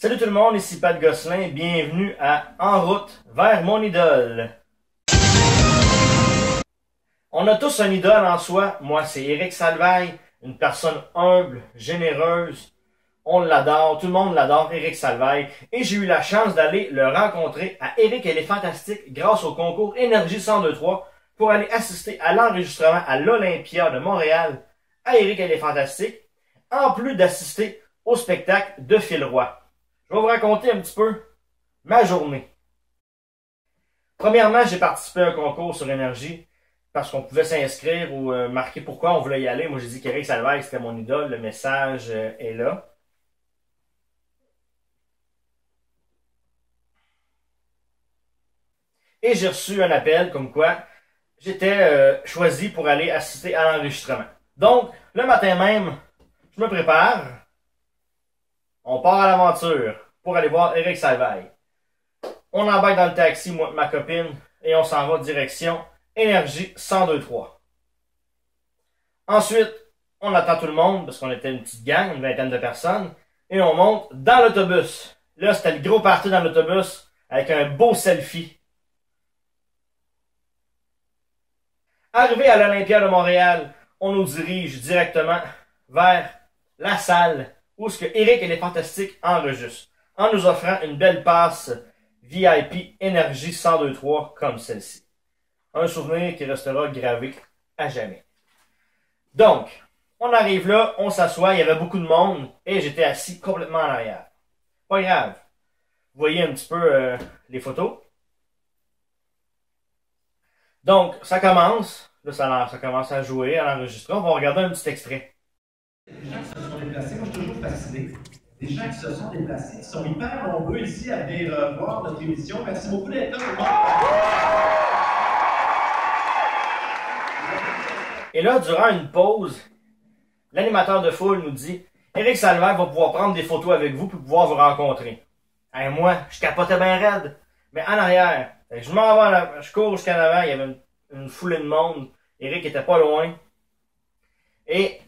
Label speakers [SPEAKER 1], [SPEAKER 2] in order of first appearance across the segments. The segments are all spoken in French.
[SPEAKER 1] Salut tout le monde, ici Pat Gosselin, bienvenue à En route vers mon idole. On a tous un idole en soi, moi c'est Éric Salvaille, une personne humble, généreuse, on l'adore, tout le monde l'adore, Éric Salvaille, et j'ai eu la chance d'aller le rencontrer à Éric et les Fantastiques grâce au concours Énergie 1023 pour aller assister à l'enregistrement à l'Olympia de Montréal à Éric et les Fantastiques, en plus d'assister au spectacle de Phil Roy. Je vais vous raconter un petit peu ma journée. Premièrement, j'ai participé à un concours sur Énergie parce qu'on pouvait s'inscrire ou marquer pourquoi on voulait y aller. Moi, j'ai dit qu'Éric Salvaille, c'était mon idole. Le message est là. Et j'ai reçu un appel comme quoi j'étais choisi pour aller assister à l'enregistrement. Donc, le matin même, je me prépare. On part à l'aventure pour aller voir Éric Salvaille. On embarque dans le taxi, moi et ma copine, et on s'en va direction Énergie 1023. Ensuite, on attend tout le monde, parce qu'on était une petite gang, une vingtaine de personnes, et on monte dans l'autobus. Là, c'était le gros party dans l'autobus, avec un beau selfie. Arrivé à l'Olympia de Montréal, on nous dirige directement vers la salle où ce que Éric et les Fantastiques enregistrent, en nous offrant une belle passe VIP Énergie 1023 comme celle-ci. Un souvenir qui restera gravé à jamais. Donc, on arrive là, on s'assoit, il y avait beaucoup de monde, et j'étais assis complètement en arrière. Pas grave. Vous voyez un petit peu les photos. Donc, ça commence. Là, ça commence à jouer, à l'enregistrer. On va regarder un petit extrait.
[SPEAKER 2] Les gens qui se sont déplacés, moi je suis toujours fasciné. Des gens qui se sont déplacés, qui sont hyper nombreux ici à venir voir notre émission. Merci beaucoup d'être là, tout le monde.
[SPEAKER 1] Et là, durant une pause, l'animateur de foule nous dit « Éric Salvaille va pouvoir prendre des photos avec vous pour pouvoir vous rencontrer. » Et moi, je capotais bien raide. Mais en arrière, je m'en vais, je cours jusqu'en avant, il y avait une foulée de monde. Éric était pas loin. Et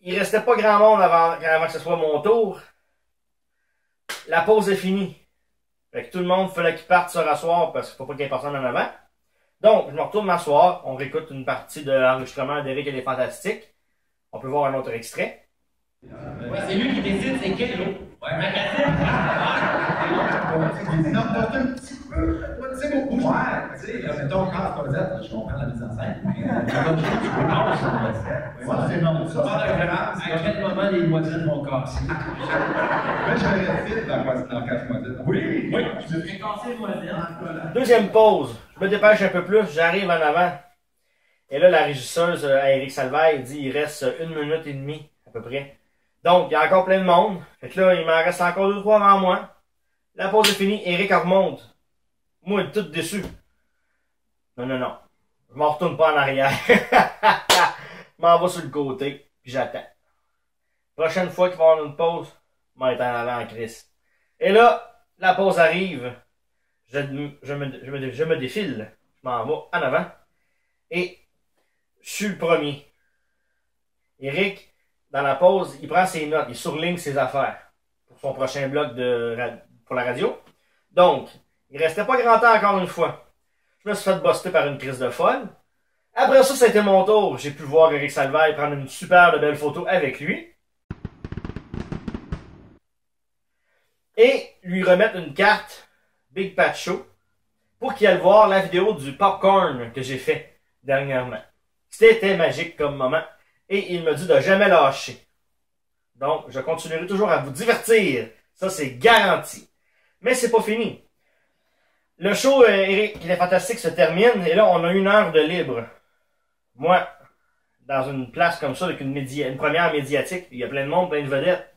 [SPEAKER 1] il restait pas grand monde avant que ce soit mon tour. La pause est finie. Fait que tout le monde fallait qu'il parte se rasseoir parce qu'il faut pas qu'il y ait personne en avant. Donc, je me retourne m'asseoir. On réécoute une partie de l'enregistrement d'Éric et les Fantastiques. On peut voir un autre extrait.
[SPEAKER 3] Ouais, c'est lui qui décide c'est quel lot. Ouais, magazine.
[SPEAKER 2] Non, t'as un petit peu. C'est beaucoup. Ouais, tu sais, mettons, quand on dit, je comprends la mise en scène, mais c'est non. Ça va de référence.
[SPEAKER 3] À quel moment les moitiés vont casser?
[SPEAKER 2] Moi, j'avais fait dans Casse-Moisette. Oui, oui.
[SPEAKER 3] Je me ferais casser le moitié.
[SPEAKER 1] Deuxième pause. Je me dépêche un peu plus. J'arrive en avant. Et là, la régisseuse à Éric Salvaille dit il reste 1 minute et demie à peu près. Donc, il y a encore plein de monde. Fait que là, il m'en reste encore 2-3 avant moi. La pause est finie. Éric remonte. Moi, tout déçu. Non. Je m'en retourne pas en arrière. Je m'en vais sur le côté. Puis j'attends. Prochaine fois qu'il va y avoir une pause, je vais être en avant en crise. Et là, la pause arrive. Je me défile. Je m'en vais en avant. Et je suis le premier. Éric, dans la pause, il prend ses notes, il surligne ses affaires pour son prochain bloc pour la radio. Donc, il restait pas grand temps encore une fois. Je me suis fait buster par une crise de folle. Après ça, c'était mon tour. J'ai pu voir Éric Salvaille prendre une super de belle photo avec lui. Et lui remettre une carte Big Pat Show pour qu'il aille voir la vidéo du popcorn que j'ai fait dernièrement. C'était magique comme moment. Et il me dit de jamais lâcher. Donc, je continuerai toujours à vous divertir. Ça, c'est garanti. Mais c'est pas fini. Le show Éric et les Fantastiques se termine. Et là, on a 1 heure de libre. Moi, dans une place comme ça, avec une première médiatique, il y a plein de monde, plein de vedettes.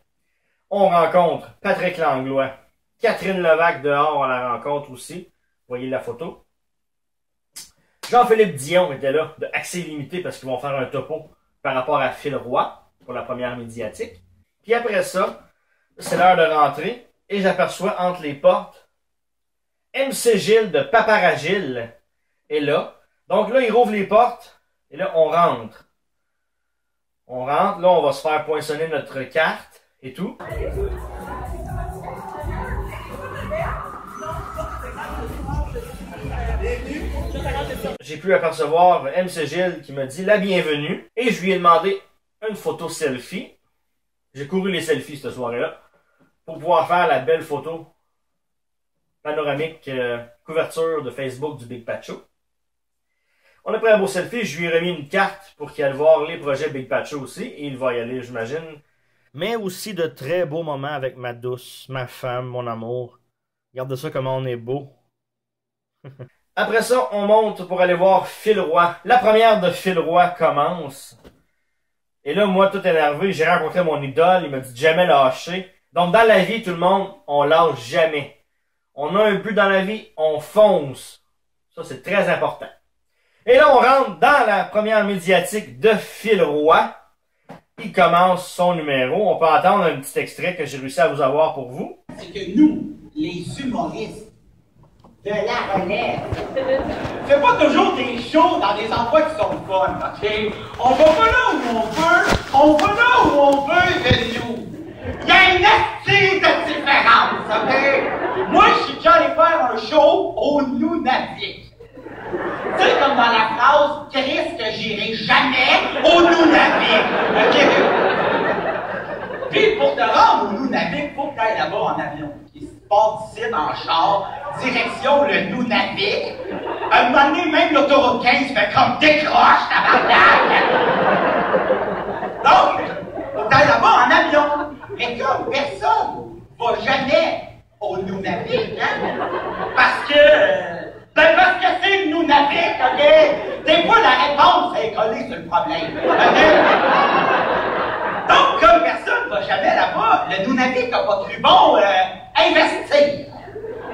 [SPEAKER 1] On rencontre Patrick Langlois. Catherine Levac dehors, on la rencontre aussi. Vous voyez la photo. Jean-Philippe Dion était là, de Accès Illimité, parce qu'ils vont faire un topo par rapport à Phil Roy, pour la première médiatique. Puis après ça, c'est l'heure de rentrer, et j'aperçois entre les portes MC Gilles de Paparagile est là. Donc là, il rouvre les portes, et là, on rentre. On rentre, là, on va se faire poinçonner notre carte, et tout. j'ai pu apercevoir MC Gilles qui m'a dit la bienvenue et je lui ai demandé une photo selfie. J'ai couru les selfies cette soirée-là pour pouvoir faire la belle photo panoramique couverture de Facebook du Big Pacho. On a pris un beau selfie, je lui ai remis une carte pour qu'il aille voir les projets Big Pacho aussi, et il va y aller, j'imagine. Mais aussi de très beaux moments avec ma douce, ma femme, mon amour. Regardez ça comment on est beau. Après ça, on monte pour aller voir Phil Roy. La première de Phil Roy commence. Et là, moi, tout énervé, j'ai rencontré mon idole, il m'a dit jamais lâcher. Donc, dans la vie, tout le monde, on lâche jamais. On a un but dans la vie, on fonce. Ça, c'est très important. Et là, on rentre dans la première médiatique de Phil Roy. Il commence son numéro. On peut entendre un petit extrait que j'ai réussi à vous avoir pour vous.
[SPEAKER 4] C'est que nous, les humoristes de la relève, fais pas toujours des shows dans des endroits qui sont fun, ok? On va pas là où on va là où on veut de nous. Il y a une astuce de différence, ok? Moi, je suis déjà allé faire un show au Nunavik. Tu sais, comme dans la phrase « Chris, que j'irai jamais au Nunavik », ok? Puis pour te rendre au Nunavik, faut que tu ailles là-bas en avion. Il se part d'ici en char, direction le Nunavik. À un moment donné, même l'autoroute 15 fait comme décroche, tabarnak! Donc, faut que tu ailles là-bas en avion. Mais comme personne va jamais au Nunavik, hein? Parce que c'est le Nunavik, ok? Des fois, la réponse est collée sur le problème, ok? Donc, comme personne ne va jamais là-bas, le Nunavik n'a pas cru bon investir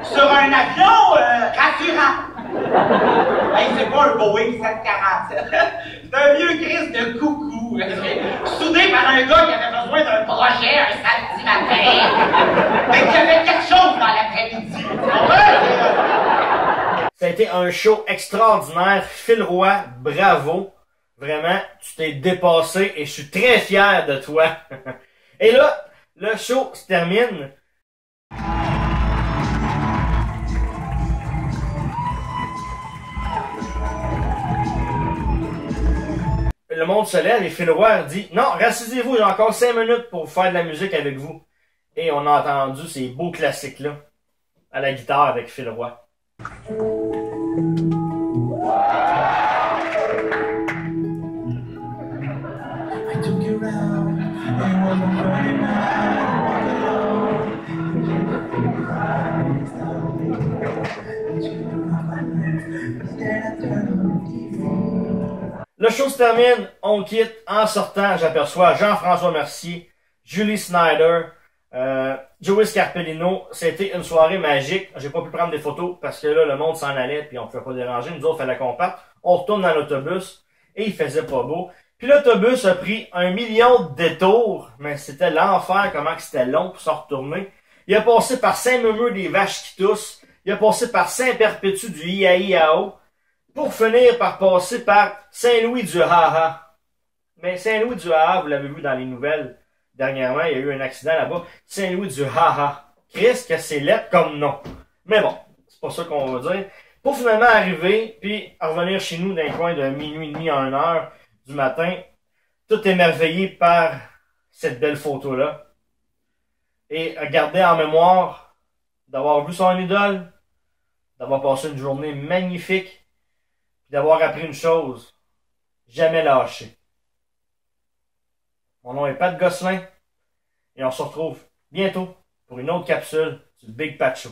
[SPEAKER 4] sur un avion rassurant. Hey, c'est pas un Boeing 747. C'est un vieux Christ de coucou. Soudé par un gars qui avait besoin d'un projet un samedi matin. Mais qui avait quelque chose dans l'après-midi.
[SPEAKER 1] Ça a été un show extraordinaire. Phil Roy, bravo. Vraiment, tu t'es dépassé et je suis très fier de toi. Et là, le show se termine. Le monde se lève et Phil Roy dit « Non, rassisiez-vous, j'ai encore 5 minutes pour faire de la musique avec vous. » Et on a entendu ces beaux classiques-là à la guitare avec Phil Roy. Le show se termine, on quitte. En sortant, j'aperçois Jean-François Mercier, Julie Snyder, Joey Scarpellino. C'était une soirée magique. J'ai pas pu prendre des photos parce que là, le monde s'en allait puis on pouvait pas déranger. Nous autres, il fallait qu'on parte. On retourne dans l'autobus et il faisait pas beau. Puis l'autobus a pris 1 million de détours, mais c'était l'enfer comment que c'était long pour s'en retourner. Il a passé par Saint-Meumeux des Vaches qui toussent. Il a passé par Saint-Perpétue du IAIAO. Pour finir par passer par Saint-Louis du Haha. Mais Saint-Louis du Haha, vous l'avez vu dans les nouvelles dernièrement, il y a eu un accident là-bas. Saint-Louis du Haha. Christ, que c'est lettre comme nom. Mais bon, c'est pas ça qu'on va dire. Pour finalement arriver, puis revenir chez nous d'un coin de minuit et demi à 1h du matin, tout émerveillé par cette belle photo-là. Et garder en mémoire d'avoir vu son idole, d'avoir passé une journée magnifique, d'avoir appris une chose, jamais lâcher. Mon nom est Pat Gosselin et on se retrouve bientôt pour une autre capsule du Big Pacho.